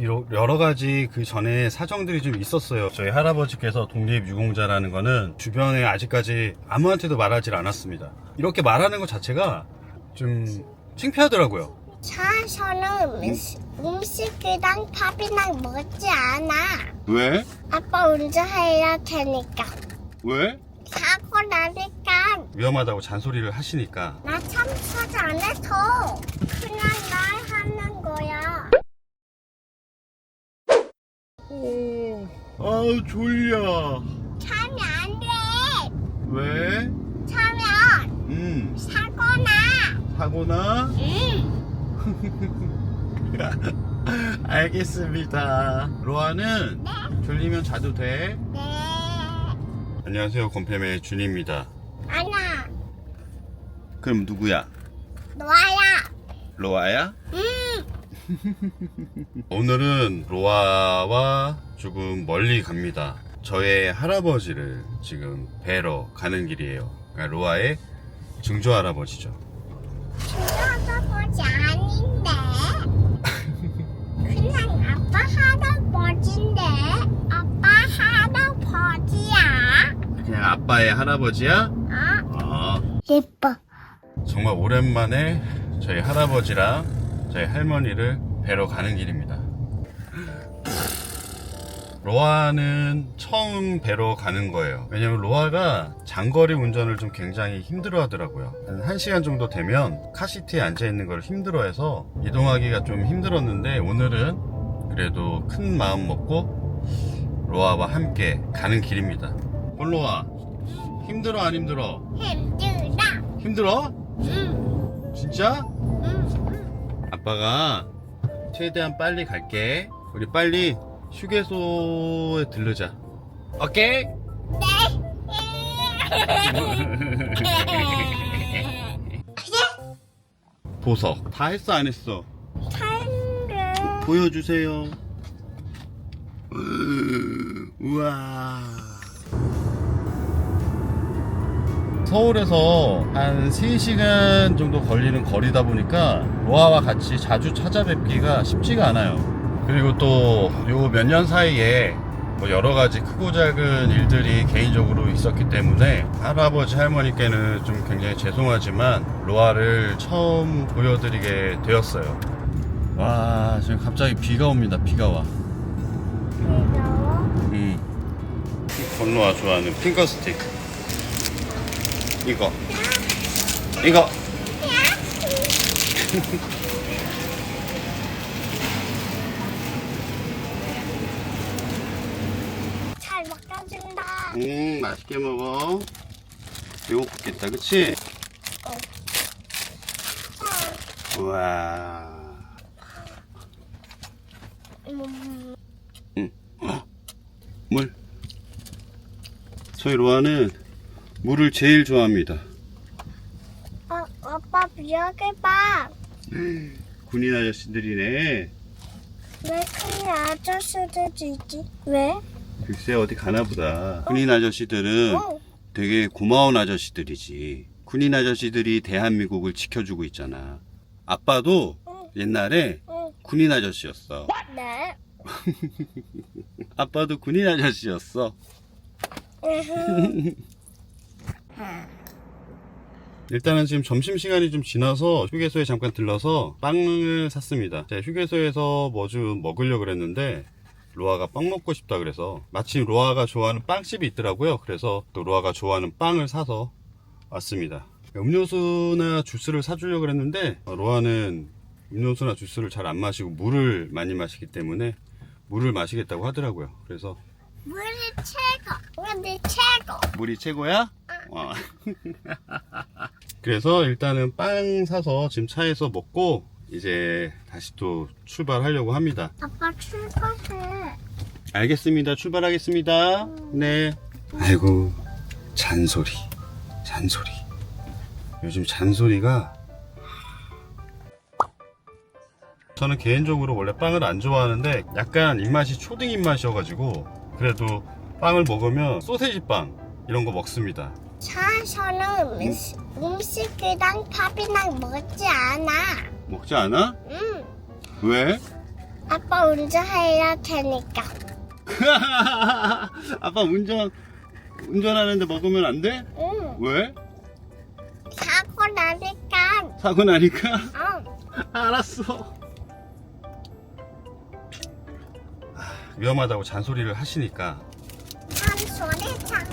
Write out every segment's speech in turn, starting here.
여러 가지 그 전에 사정들이 좀 있었어요. 저희 할아버지께서 독립유공자라는 거는 주변에 아직까지 아무한테도 말하지 않았습니다. 이렇게 말하는 것 자체가 좀 창피하더라고요. 차에서는 음식이랑 밥이랑 먹지 않아. 왜? 아빠 운전해야 되니까. 왜? 사고 나니까. 위험하다고 잔소리를 하시니까. 나 참석 안 해서 그냥 날 하는 거야. 아우 졸려. 차면 안 돼. 왜? 차면 사고나. 사고나? 응. 알겠습니다. 로아는 네. 졸리면 자도 돼. 네. 안녕하세요, 건팸의 준입니다. 아나. 그럼 누구야? 너야. 로아야? 응. 오늘은 로아와 조금 멀리 갑니다. 저의 할아버지를 지금 뵈러 가는 길이에요. 그러니까 로아의 증조 할아버지죠. 할아버지 아닌데. 그냥 아빠 할아버지인데. 아빠 할아버지야. 그냥 아빠의 할아버지야? 예뻐. 정말 오랜만에 저희 할아버지랑 저희 할머니를 뵈러 가는 길입니다. 로아는 처음 뵈러 가는 거예요. 왜냐면 로아가 장거리 운전을 좀 굉장히 힘들어 하더라고요. 한 1시간 정도 되면 카시트에 앉아있는 걸 힘들어 해서 이동하기가 좀 힘들었는데, 오늘은 그래도 큰 마음 먹고 로아와 함께 가는 길입니다. 로아, 힘들어 안 힘들어? 힘들다. 힘들어? 응. 진짜? 응. 아빠가 최대한 빨리 갈게. 우리 빨리 휴게소에 들르자. 오케이? 보석 다 했어 안 했어? 타임을. 보여주세요. 우와. 서울에서 한 3시간 정도 걸리는 거리다 보니까 로아와 같이 자주 찾아뵙기가 쉽지가 않아요. 그리고 또 요 몇 년 사이에 뭐 여러 가지 크고 작은 일들이 개인적으로 있었기 때문에 할아버지 할머니께는 좀 굉장히 죄송하지만 로아를 처음 보여드리게 되었어요. 와, 지금 갑자기 비가 옵니다. 비가 와. 건로아 좋아하는 핑거 스틱. 이거. 잘 먹어준다. 맛있게 먹어. 배고프겠다, 그치? 우와. 물. 저희 로아는 물을 제일 좋아합니다. 아빠 여기 봐. 군인 아저씨들이네. 왜 큰 아저씨들이지? 왜? 글쎄 어디 가나보다. 군인 아저씨들은 되게 고마운 아저씨들이지. 군인 아저씨들이 대한민국을 지켜주고 있잖아. 아빠도 옛날에 군인 아저씨였어. 네. 아빠도 군인 아저씨였어. 일단은 지금 점심시간이 좀 지나서 휴게소에 잠깐 들러서 빵을 샀습니다. 제가 휴게소에서 뭐 좀 먹으려고 그랬는데 로아가 빵 먹고 싶다 그래서, 마침 로아가 좋아하는 빵집이 있더라고요. 그래서 또 로아가 좋아하는 빵을 사서 왔습니다. 음료수나 주스를 사주려고 그랬는데 로아는 음료수나 주스를 잘 안 마시고 물을 많이 마시기 때문에 물을 마시겠다고 하더라고요. 그래서 물이 최고. 물이 최고. 물이 최고야? 그래서 일단은 빵 사서 지금 차에서 먹고 이제 다시 또 출발하려고 합니다. 아빠 출발해. 알겠습니다. 출발하겠습니다. 네. 아이고, 잔소리. 요즘 잔소리가. 저는 개인적으로 원래 빵을 안 좋아하는데 약간 입맛이 초딩 입맛이어가지고 그래도 빵을 먹으면 소세지 빵 이런 거 먹습니다. 차에서는 음식이랑 밥이랑 먹지 않아. 먹지 않아? 응. 왜? 아빠 운전해야 되니까. 아빠 운전하는데 먹으면 안 돼? 응. 왜? 사고 나니까. 사고 나니까? 어. 알았어. 위험하다고 잔소리를 하시니까. 참소리 참.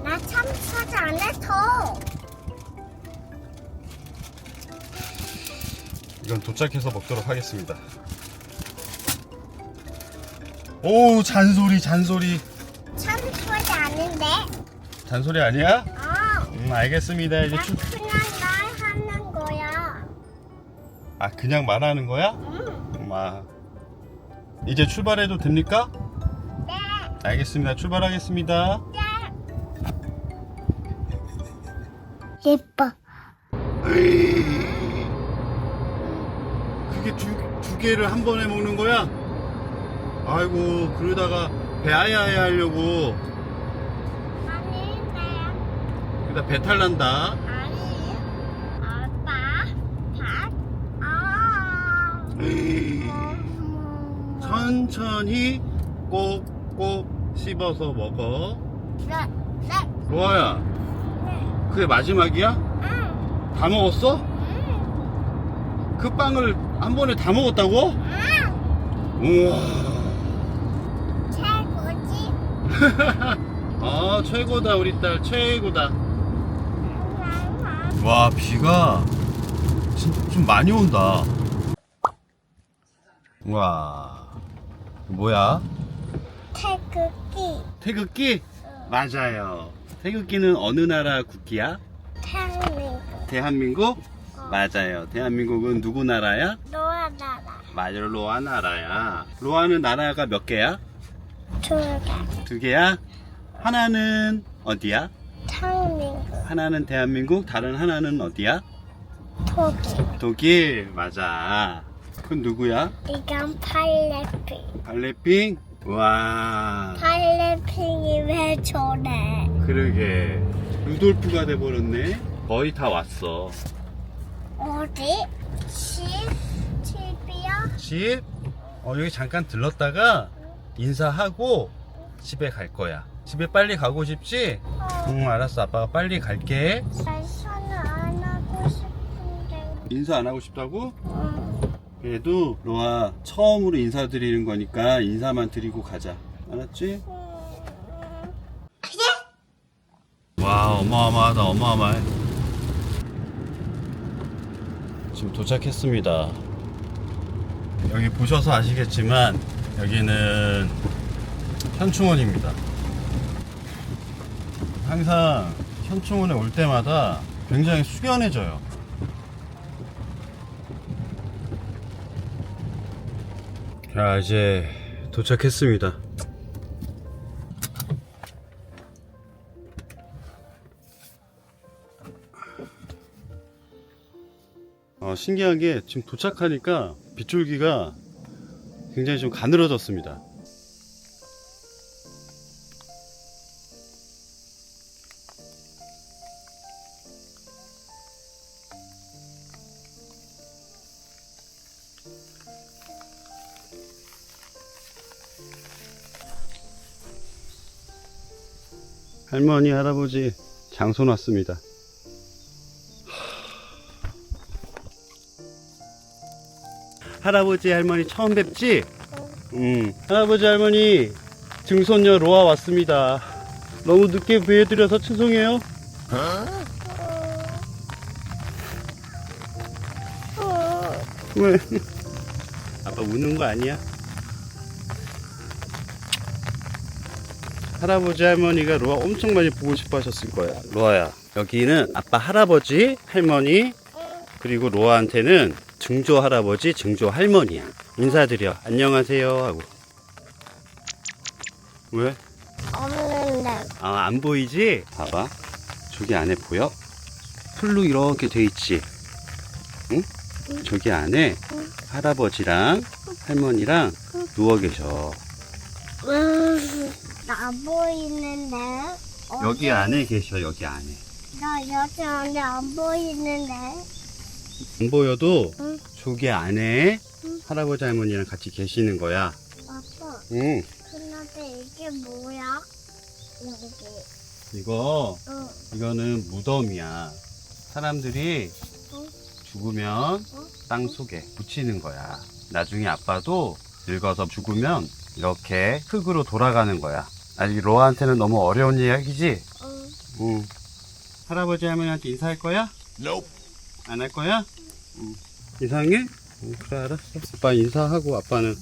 나 참소리 안 해서. 이건 도착해서 먹도록 하겠습니다. 오, 잔소리. 참소리 아닌데. 잔소리 아니야? 어. 알겠습니다. 이제 나 그냥 말 하는 거야. 아, 그냥 말하는 거야? 응. 이제 출발해도 됩니까? 네. 알겠습니다. 출발하겠습니다. 네. 예뻐. 그게 두 개를 한 번에 먹는 거야? 아이고, 그러다가 배 아야아야 하려고. 아닌데. 그러다 배탈 난다. 아니. 아빠. 밥. 아. 천천히 꼭꼭 씹어서 먹어. 네. 네. 로아야, 네. 그게 마지막이야? 응. 다 먹었어? 응. 그 빵을 한 번에 다 먹었다고? 응. 우와. 최고지. 최고다. 우리 딸 최고다. 와, 비가 좀 많이 온다. 와, 뭐야? 태극기. 태극기? 맞아요. 태극기는 어느 나라 국기야? 태국민국. 대한민국? 맞아요. 대한민국은 누구 나라야? 노아나라. 맞아요. 로아 나라야. 로아는 나라가 몇 개야? 둘다. 두 개야? 하나는 어디야? 태국민국. 하나는 대한민국, 다른 하나는 어디야? 독일. 독일. 맞아. 그건 누구야? 이건 팔레핑. 발레핑? 와, 팔레핑이 왜 저래? 그러게. 루돌프가 돼버렸네. 거의 다 왔어. 어디? 집이야? 집? 여기 잠깐 들렀다가 인사하고 집에 갈 거야. 집에 빨리 가고 싶지? 응, 알았어. 아빠가 빨리 갈게. 인사는 안 하고 싶은데. 인사 안 하고 싶다고? 응. 그래도 로아 처음으로 인사드리는 거니까 인사만 드리고 가자. 알았지? 와, 어마어마하다. 어마어마해. 지금 도착했습니다. 여기 보셔서 아시겠지만 여기는 현충원입니다. 항상 현충원에 올 때마다 굉장히 숙연해져요. 자, 이제 도착했습니다. 신기한 게 지금 도착하니까 빗줄기가 굉장히 좀 가늘어졌습니다. 할머니, 할아버지 장소 놨습니다. 할아버지, 할머니 처음 뵙지? 할아버지, 할머니 증손녀 로아 왔습니다. 너무 늦게 보여드려서 죄송해요. 왜? 아빠 우는 거 아니야? 할아버지, 할머니가 로아 엄청 많이 보고 싶어 하셨을 거야. 로아야, 여기는 아빠, 할아버지, 할머니, 그리고 로아한테는 증조 할아버지, 증조 할머니야. 인사드려. 안녕하세요 하고. 왜? 없는데. 안 보이지? 봐봐. 저기 안에 보여? 풀로 이렇게 돼 있지? 응? 저기 안에 할아버지랑 할머니랑 누워 계셔. 나 보이는데. 여기 안에 계셔. 여기 안에. 나 여기 안에 안 보이는데. 안 보여도 응. 저기 안에 할아버지 할머니랑 같이 계시는 거야. 아빠, 응. 근데 이게 뭐야? 여기. 이거는 무덤이야. 사람들이 죽으면 땅 속에 묻히는 거야. 나중에 아빠도 늙어서 죽으면 이렇게 흙으로 돌아가는 거야. 아직 로아한테는 너무 어려운 이야기지? 응. 할아버지 할머니한테 인사할 거야? 안 할 거야? 응. 이상해? 응, 그래 알았어. 아빠 인사하고 아빠는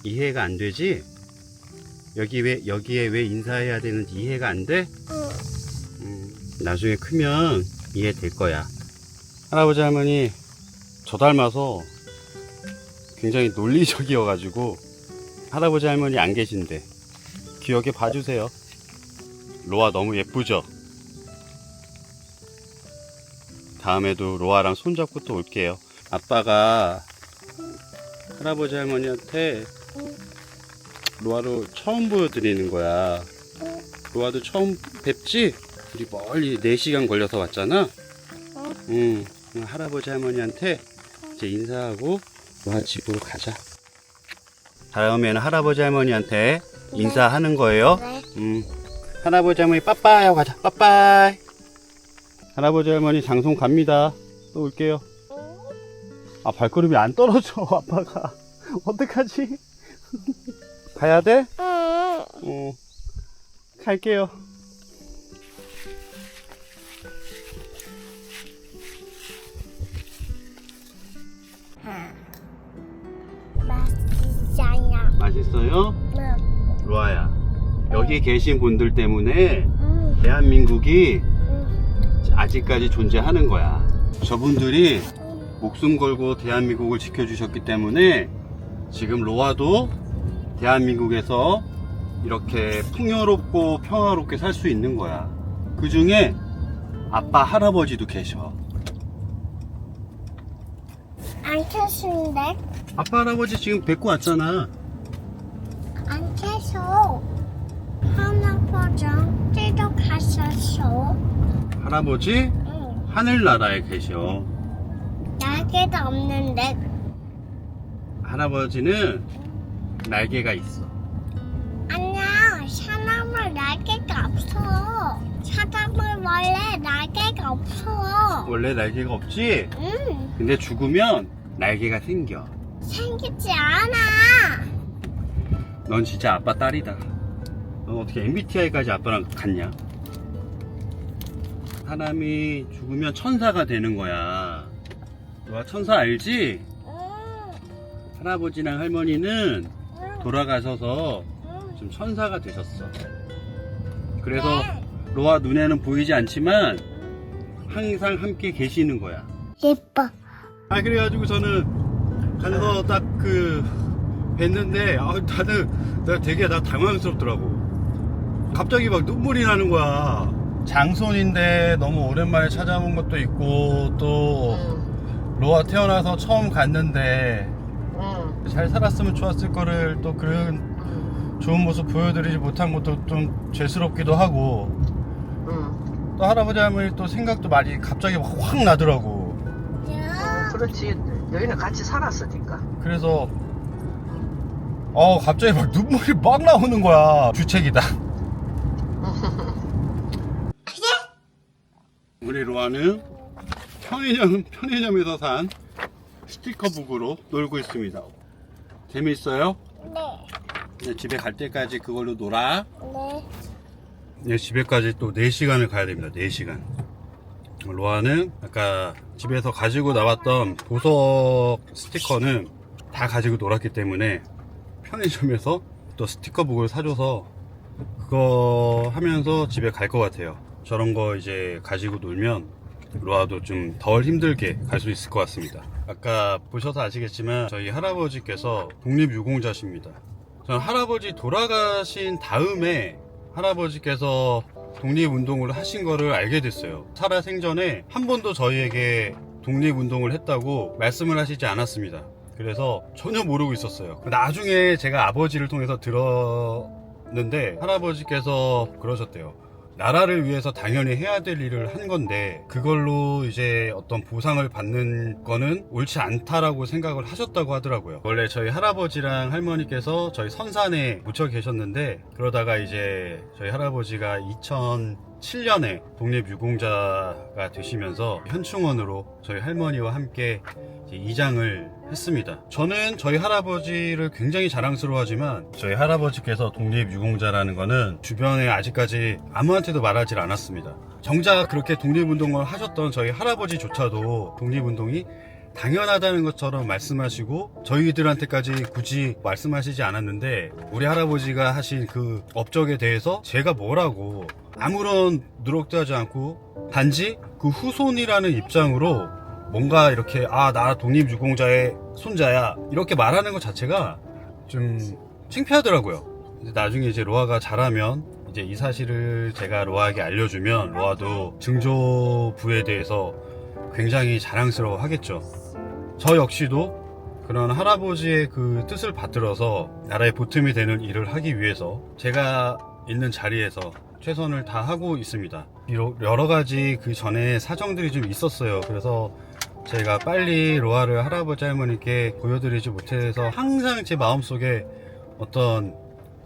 이해가 안 되지? 여기에 왜 인사해야 되는지 이해가 안 돼? 나중에 크면 이해될 거야. 할아버지 할머니 저 닮아서 굉장히 논리적이어가지고 할아버지 할머니 안 계신데 기억에 봐주세요. 로아 너무 예쁘죠? 다음에도 로아랑 손잡고 또 올게요. 아빠가 할아버지 할머니한테 로아를 처음 보여드리는 거야. 로아도 처음 뵙지? 우리 멀리 4시간 걸려서 왔잖아? 응. 할아버지 할머니한테 이제 인사하고 로아 집으로 가자. 다음에는 할아버지 할머니한테 인사하는 거예요. 네. 할아버지 할머니 빠빠이 하고 가자. 빠빠이. 할아버지 할머니 장송 갑니다. 또 올게요. 아, 발걸음이 안 떨어져, 아빠가. 어떡하지? 가야 돼? 갈게요. 맛있잖아. 맛있어요? 응. 로아야, 여기 계신 분들 때문에 대한민국이 아직까지 존재하는 거야. 저분들이 목숨 걸고 대한민국을 지켜주셨기 때문에 지금 로아도 대한민국에서 이렇게 풍요롭고 평화롭게 살 수 있는 거야. 그 중에 아빠 할아버지도 계셔. 안 계신데? 아빠 할아버지 지금 뵙고 왔잖아. 안 계셔. 할아버지랑 뛰러 갔었어. 할아버지 응. 하늘나라에 계셔. 날개도 없는데. 할아버지는 날개가 있어. 아니야, 사람은 날개가 없어. 사람은 원래 날개가 없어. 원래 날개가 없지? 응, 근데 죽으면 날개가 생겨. 생기지 않아. 넌 진짜 아빠 딸이다. 넌 어떻게 MBTI까지 아빠랑 같냐? 사람이 죽으면 천사가 되는 거야. 너가 천사 알지? 응, 할아버지랑 할머니는 응, 돌아가셔서 응. 좀 천사가 되셨어. 그래서 네. 로아 눈에는 보이지 않지만 항상 함께 계시는 거야. 예뻐. 아, 그래가지고 저는 가서 딱 뵀는데 다들 나 당황스럽더라고. 갑자기 막 눈물이 나는 거야. 장손인데 너무 오랜만에 찾아온 것도 있고 또 로아 태어나서 처음 갔는데 잘 살았으면 좋았을 거를 또 그런 좋은 모습 보여드리지 못한 것도 좀 죄스럽기도 하고 또 할아버지 할머니 또 생각도 많이 갑자기 확 나더라고. 야, 그렇지. 여기는 같이 살았으니까. 그래서 갑자기 막 눈물이 막 나오는 거야. 주책이다. 우리 로아는 편의점에서 산 스티커북으로 놀고 있습니다. 재밌어요? 네, 이제 집에 갈 때까지 그걸로 놀아. 네. 이제 집에까지 또 4시간을 가야 됩니다. 4시간. 로아는 아까 집에서 가지고 나왔던 보석 스티커는 다 가지고 놀았기 때문에 편의점에서 또 스티커북을 사줘서 그거 하면서 집에 갈 것 같아요. 저런 거 이제 가지고 놀면 로아도 좀 덜 힘들게 갈 수 있을 것 같습니다. 아까 보셔서 아시겠지만 저희 할아버지께서 독립유공자십니다. 전 할아버지 돌아가신 다음에 할아버지께서 독립운동을 하신 거를 알게 됐어요. 살아생전에 한 번도 저희에게 독립운동을 했다고 말씀을 하시지 않았습니다. 그래서 전혀 모르고 있었어요. 나중에 제가 아버지를 통해서 들었는데 할아버지께서 그러셨대요. 나라를 위해서 당연히 해야 될 일을 한 건데 그걸로 이제 어떤 보상을 받는 거는 옳지 않다라고 생각을 하셨다고 하더라고요. 원래 저희 할아버지랑 할머니께서 저희 선산에 묻혀 계셨는데 그러다가 이제 저희 할아버지가 2007년에 독립유공자가 되시면서 현충원으로 저희 할머니와 함께 이제 이장을 했습니다. 저는 저희 할아버지를 굉장히 자랑스러워하지만 저희 할아버지께서 독립유공자라는 거는 주변에 아직까지 아무한테도 말하지 않았습니다. 정작 그렇게 독립운동을 하셨던 저희 할아버지조차도 독립운동이 당연하다는 것처럼 말씀하시고 저희들한테까지 굳이 말씀하시지 않았는데 우리 할아버지가 하신 그 업적에 대해서 제가 뭐라고 아무런 누락도 하지 않고 단지 그 후손이라는 입장으로 뭔가 이렇게 나 독립유공자의 손자야 이렇게 말하는 것 자체가 좀 창피하더라고요. 나중에 이제 로아가 자라면 이제 이 사실을 제가 로아에게 알려주면 로아도 증조부에 대해서 굉장히 자랑스러워 하겠죠. 저 역시도 그런 할아버지의 그 뜻을 받들어서 나라의 보탬이 되는 일을 하기 위해서 제가 있는 자리에서 최선을 다하고 있습니다. 비록 여러 가지 그 전에 사정들이 좀 있었어요. 그래서 제가 빨리 로아를 할아버지 할머니께 보여드리지 못해서 항상 제 마음속에 어떤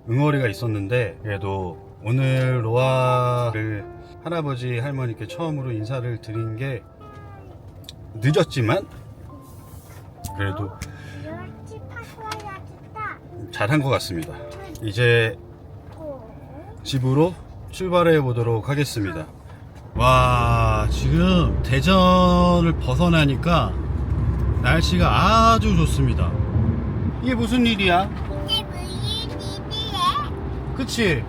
응어리가 있었는데 그래도 오늘 로아를 할아버지 할머니께 처음으로 인사를 드린 게 늦었지만 그래도 잘한 것 같습니다. 이제 집으로 출발해 보도록 하겠습니다. 와, 지금 대전을 벗어나니까 날씨가 아주 좋습니다. 이게 무슨 일이야? 이게 무슨 일이래? 그치?